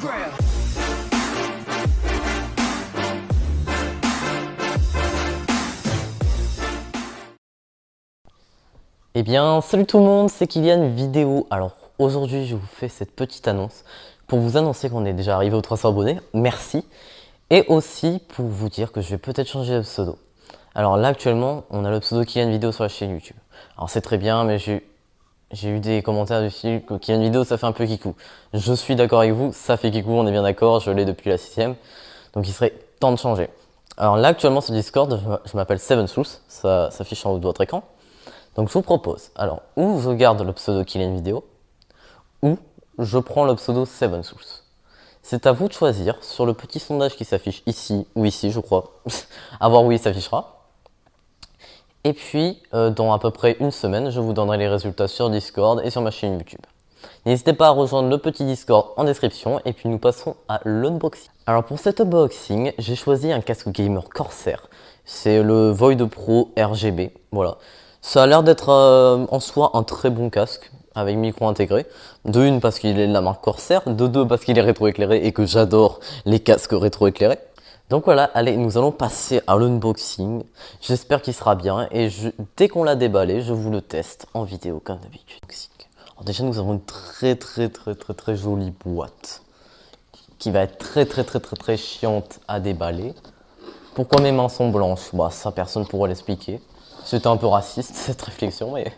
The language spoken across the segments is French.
ground. Eh bien, salut tout le monde, c'est Kylian Vidéo. Alors, aujourd'hui, je vous fais cette petite annonce pour vous annoncer qu'on est déjà arrivé aux 300 abonnés. Merci. Et aussi pour vous dire que je vais peut-être changer de pseudo. Alors là, actuellement, on a le pseudo Kylian Vidéo sur la chaîne YouTube. Alors, c'est très bien, mais j'ai eu des commentaires dessus que Kylian Vidéo, ça fait un peu kikou. Je suis d'accord avec vous, ça fait kikou, on est bien d'accord, je l'ai depuis la 6ème. Donc, il serait temps de changer. Alors là, actuellement, sur Discord, je m'appelle Seven-Souls, ça s'affiche en haut de votre écran. Donc je vous propose, alors, ou je garde le pseudo Kylian Vidéo, ou je prends le pseudo Seven-Souls. C'est à vous de choisir sur le petit sondage qui s'affiche ici ou ici, je crois. À voir où il s'affichera. Et puis, dans à peu près une semaine, je vous donnerai les résultats sur Discord et sur ma chaîne YouTube. N'hésitez pas à rejoindre le petit Discord en description, et puis nous passons à l'unboxing. Alors pour cet unboxing, j'ai choisi un casque gamer Corsair. C'est le Void Pro RGB, voilà. Ça a l'air d'être en soi un très bon casque avec micro intégré. De une parce qu'il est de la marque Corsair, de deux parce qu'il est rétroéclairé et que j'adore les casques rétroéclairés. Donc voilà, allez, nous allons passer à l'unboxing. J'espère qu'il sera bien et dès qu'on l'a déballé, je vous le teste en vidéo comme d'habitude. Alors déjà, nous avons une très jolie boîte qui va être très chiante à déballer. Pourquoi mes mains sont blanches? Bah ça, personne pourra l'expliquer. C'était un peu raciste cette réflexion, mais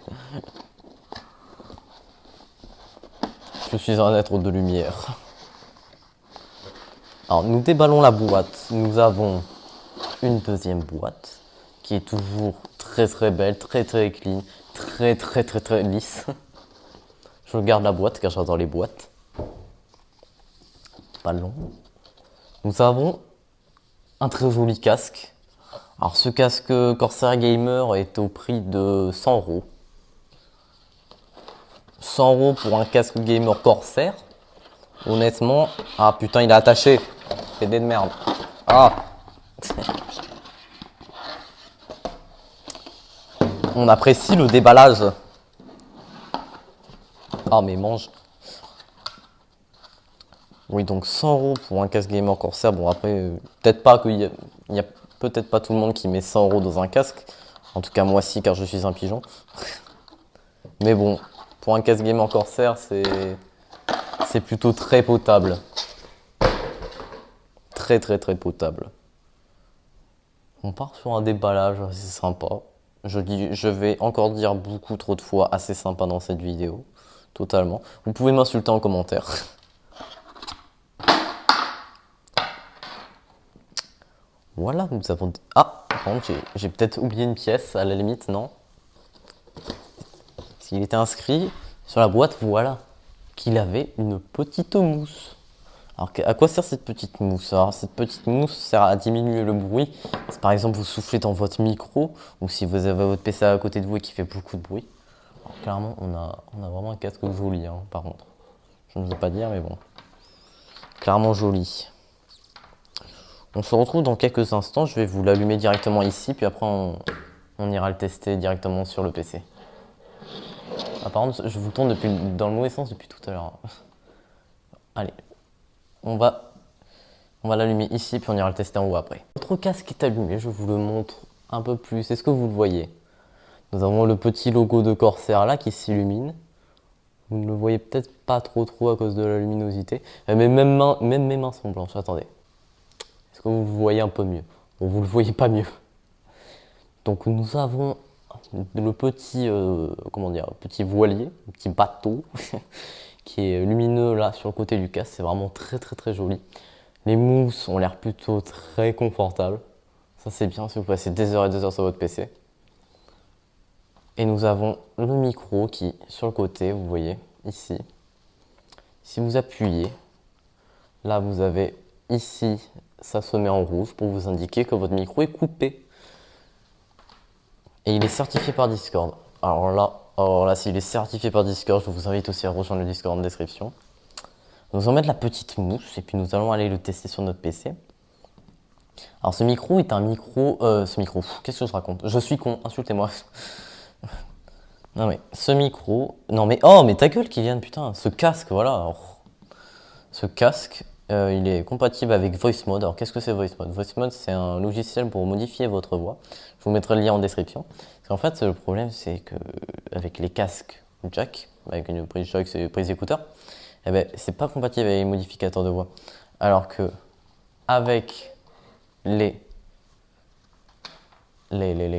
je suis un être de lumière. Alors nous déballons la boîte. Nous avons une deuxième boîte qui est toujours très belle, très clean, très lisse. Je garde la boîte car j'adore les boîtes. Ballon. Nous avons un très joli casque. Alors ce casque Corsair Gamer est au prix de 100 €. 100 € pour un casque gamer Corsair. Honnêtement, ah putain il est attaché. PD de merde. Ah. On apprécie le déballage. Ah mais mange. Oui donc 100 € pour un casque gamer Corsair. Bon après, peut-être pas qu'il y a peut-être pas tout le monde qui met 100 € dans un casque. En tout cas moi si car je suis un pigeon. Mais bon, pour un casque gamer Corsair c'est plutôt très potable. Très potable. On part sur un déballage assez sympa. Je vais encore dire beaucoup trop de fois assez sympa dans cette vidéo. Totalement. Vous pouvez m'insulter en commentaire. Voilà, nous avons... Ah, par contre, j'ai peut-être oublié une pièce, à la limite, non? S'il était inscrit sur la boîte, voilà, qu'il avait une petite mousse. Alors, à quoi sert cette petite mousse? Alors, cette petite mousse sert à diminuer le bruit. Si par exemple vous soufflez dans votre micro, ou si vous avez votre PC à côté de vous et qui fait beaucoup de bruit. Alors, clairement, on a vraiment un casque joli, hein, par contre. Je ne veux pas dire, mais bon. Clairement joli. On se retrouve dans quelques instants, je vais vous l'allumer directement ici, puis après on ira le tester directement sur le PC. Ah, par contre, je vous tourne dans le mauvais sens depuis tout à l'heure. Allez, on va l'allumer ici, puis on ira le tester en haut après. Notre casque est allumé, je vous le montre un peu plus, est-ce que vous le voyez? Nous avons le petit logo de Corsair là qui s'illumine. Vous ne le voyez peut-être pas trop à cause de la luminosité. Mais même mes mains sont blanches, attendez. Est-ce que vous voyez un peu mieux? Bon, vous le voyez pas mieux. Donc nous avons le petit, petit voilier, un petit bateau qui est lumineux là sur le côté du casque. C'est vraiment très joli. Les mousses ont l'air plutôt très confortables. Ça c'est bien si vous passez des heures et des heures sur votre PC. Et nous avons le micro qui, sur le côté, vous voyez, ici. Si vous appuyez, là vous avez ici, ça se met en rouge pour vous indiquer que votre micro est coupé. Et il est certifié par Discord. Alors là, s'il est certifié par Discord, je vous invite aussi à rejoindre le Discord en description. Nous allons mettre la petite mousse et puis nous allons aller le tester sur notre PC. Alors ce micro est un micro... qu'est-ce que je raconte? Je suis con, insultez-moi. Non mais, ce micro... Non mais... Oh mais ta gueule Kylian, putain, ce casque, voilà. Alors, ce casque Il est compatible avec Voice Mode. Alors qu'est-ce que c'est Voice Mode? Voice Mode, c'est un logiciel pour modifier votre voix. Je vous mettrai le lien en description. Parce qu'en fait, le problème, c'est que avec les casques jack, avec une prise jack, c'est prise écouteur, eh ben, c'est pas compatible avec les modificateurs de voix. Alors que avec les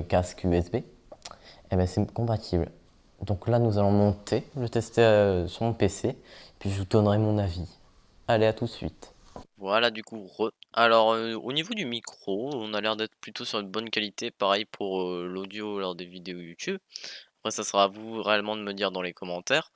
casques USB, eh ben, c'est compatible. Donc là, nous allons monter, le tester sur mon PC, puis je vous donnerai mon avis. Allez, à tout de suite. Voilà, du coup, alors, au niveau du micro, on a l'air d'être plutôt sur une bonne qualité, pareil pour l'audio lors des vidéos YouTube. Après, ça sera à vous réellement de me dire dans les commentaires.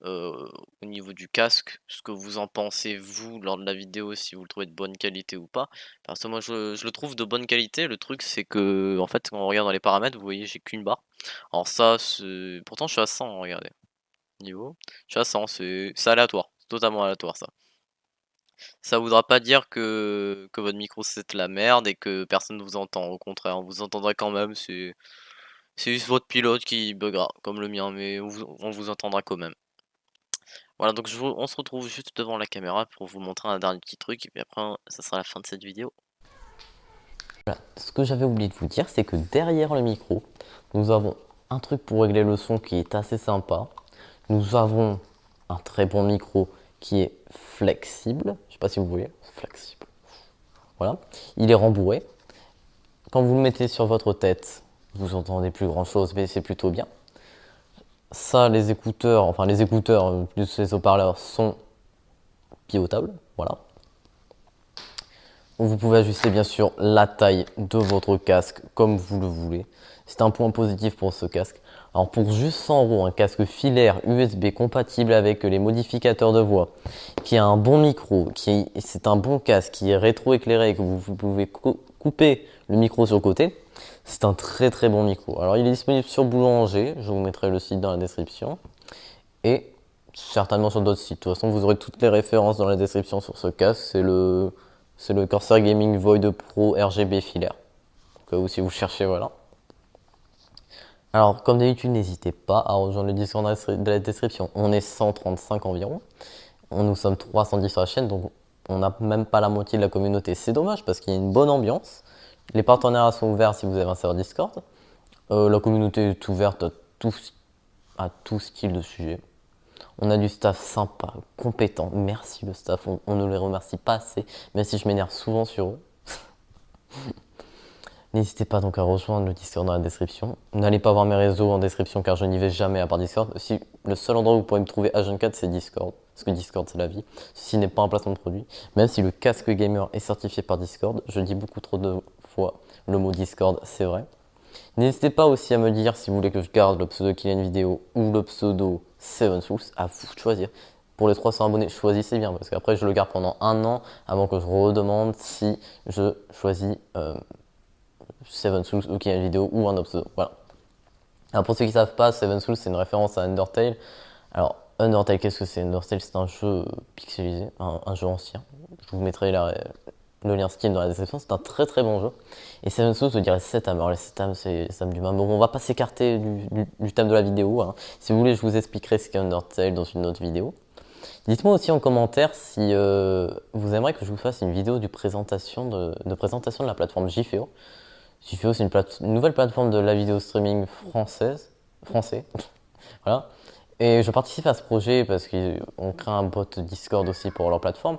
Au niveau du casque, ce que vous en pensez, vous, lors de la vidéo, si vous le trouvez de bonne qualité ou pas. Parce que moi, je le trouve de bonne qualité. Le truc, c'est que, en fait, quand on regarde dans les paramètres, vous voyez, j'ai qu'une barre. Alors, ça, pourtant, je suis à 100, hein, regardez. Niveau, je suis à 100, c'est aléatoire, c'est totalement aléatoire, ça. Ça voudra pas dire que votre micro c'est de la merde et que personne ne vous entend. Au contraire, on vous entendra quand même. C'est juste votre pilote qui buggera, comme le mien, mais on vous entendra quand même. Voilà, donc on se retrouve juste devant la caméra pour vous montrer un dernier petit truc, et puis après, ça sera la fin de cette vidéo. Voilà. Ce que j'avais oublié de vous dire, c'est que derrière le micro, nous avons un truc pour régler le son qui est assez sympa. Nous avons un très bon micro qui est flexible. Je sais pas si vous voyez, flexible. Voilà. Il est rembourré. Quand vous le mettez sur votre tête, vous entendez plus grand chose, mais c'est plutôt bien. Ça, les écouteurs, plus les haut-parleurs sont pivotables. Voilà. Vous pouvez ajuster bien sûr la taille de votre casque comme vous le voulez. C'est un point positif pour ce casque. Alors pour juste 100 euros, un casque filaire USB compatible avec les modificateurs de voix, qui a un bon micro, c'est un bon casque, qui est rétro-éclairé, que vous pouvez couper le micro sur le côté, c'est un très très bon micro. Alors il est disponible sur Boulanger, je vous mettrai le site dans la description, et certainement sur d'autres sites. De toute façon, vous aurez toutes les références dans la description sur ce casque. C'est le Corsair Gaming Void Pro RGB filaire. Au cas où si vous cherchez, voilà. Alors, comme d'habitude, n'hésitez pas à rejoindre le Discord de la description. On est 135 environ. Nous sommes 310 sur la chaîne, donc on n'a même pas la moitié de la communauté. C'est dommage parce qu'il y a une bonne ambiance. Les partenariats sont ouverts si vous avez un serveur Discord. La communauté est ouverte à tout style de sujet. On a du staff sympa, compétent. Merci le staff, on ne les remercie pas assez, même si je m'énerve souvent sur eux. N'hésitez pas donc à rejoindre le Discord dans la description. N'allez pas voir mes réseaux en description car je n'y vais jamais à part Discord. Si, le seul endroit où vous pourrez me trouver H24 c'est Discord. Parce que Discord c'est la vie. Ceci n'est pas un placement de produit. Même si le casque gamer est certifié par Discord, je dis beaucoup trop de fois le mot Discord, c'est vrai. N'hésitez pas aussi à me dire si vous voulez que je garde le pseudo Kylian Vidéo ou le pseudo 7Souls, à vous de choisir. Pour les 300 abonnés, choisissez bien parce qu'après je le garde pendant un an avant que je redemande si je choisis 7Souls ou Kylian Vidéo ou un autre pseudo. Voilà. Alors pour ceux qui ne savent pas, 7Souls c'est une référence à Undertale. Alors Undertale, qu'est-ce que c'est? Undertale c'est un jeu pixelisé, un jeu ancien. Je vous mettrai le lien Steam dans la description, c'est un très très bon jeu. Et Seven Souls, je dirais 7 âmes. Alors les 7 âmes, c'est ça du même. Bon, on va pas s'écarter du thème de la vidéo. Hein. Si vous voulez, je vous expliquerai ce qu'est Undertale dans une autre vidéo. Dites-moi aussi en commentaire si vous aimeriez que je vous fasse une vidéo de présentation de la plateforme Jifeo. Jifeo, c'est une nouvelle plateforme de la vidéo streaming français. Voilà. Et je participe à ce projet parce qu'on crée un bot Discord aussi pour leur plateforme.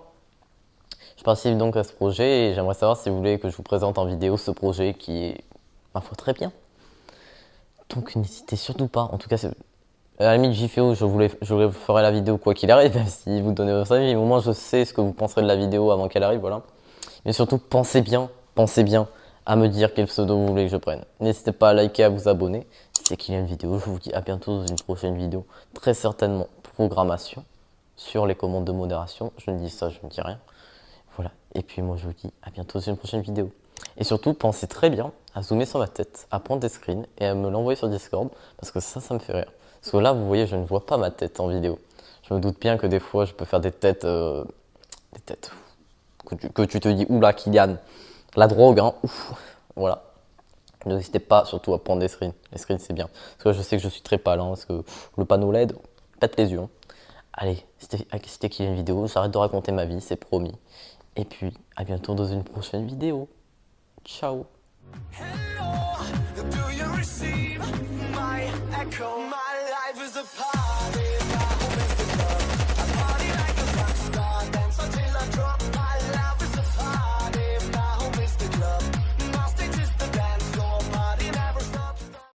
Je participe donc à ce projet et j'aimerais savoir si vous voulez que je vous présente en vidéo ce projet qui est, ma foi, très bien. Donc n'hésitez surtout pas. En tout cas, à la limite JFO, je vous ferai la vidéo quoi qu'il arrive, même si vous donnez votre avis. Au moins, je sais ce que vous penserez de la vidéo avant qu'elle arrive, voilà. Mais surtout, pensez bien à me dire quel pseudo vous voulez que je prenne. N'hésitez pas à liker, à vous abonner. C'est qu'il y a une vidéo. Je vous dis à bientôt dans une prochaine vidéo. Très certainement programmation sur les commandes de modération. Je ne dis ça, je ne dis rien. Voilà, et puis moi je vous dis à bientôt sur une prochaine vidéo. Et surtout, pensez très bien à zoomer sur ma tête, à prendre des screens et à me l'envoyer sur Discord, parce que ça me fait rire. Parce que là, vous voyez, je ne vois pas ma tête en vidéo. Je me doute bien que des fois, je peux faire des têtes que tu te dis, oula, Kylian, la drogue, hein, ouf, voilà. N'hésitez pas surtout à prendre des screens. Les screens, c'est bien. Parce que je sais que je suis très pâle, hein, parce que le panneau LED, pète les yeux. Hein. Allez, c'était Kylian Vidéo, j'arrête de raconter ma vie, c'est promis. Et puis, à bientôt dans une prochaine vidéo. Ciao. Hello, do you receive my echo? My life is a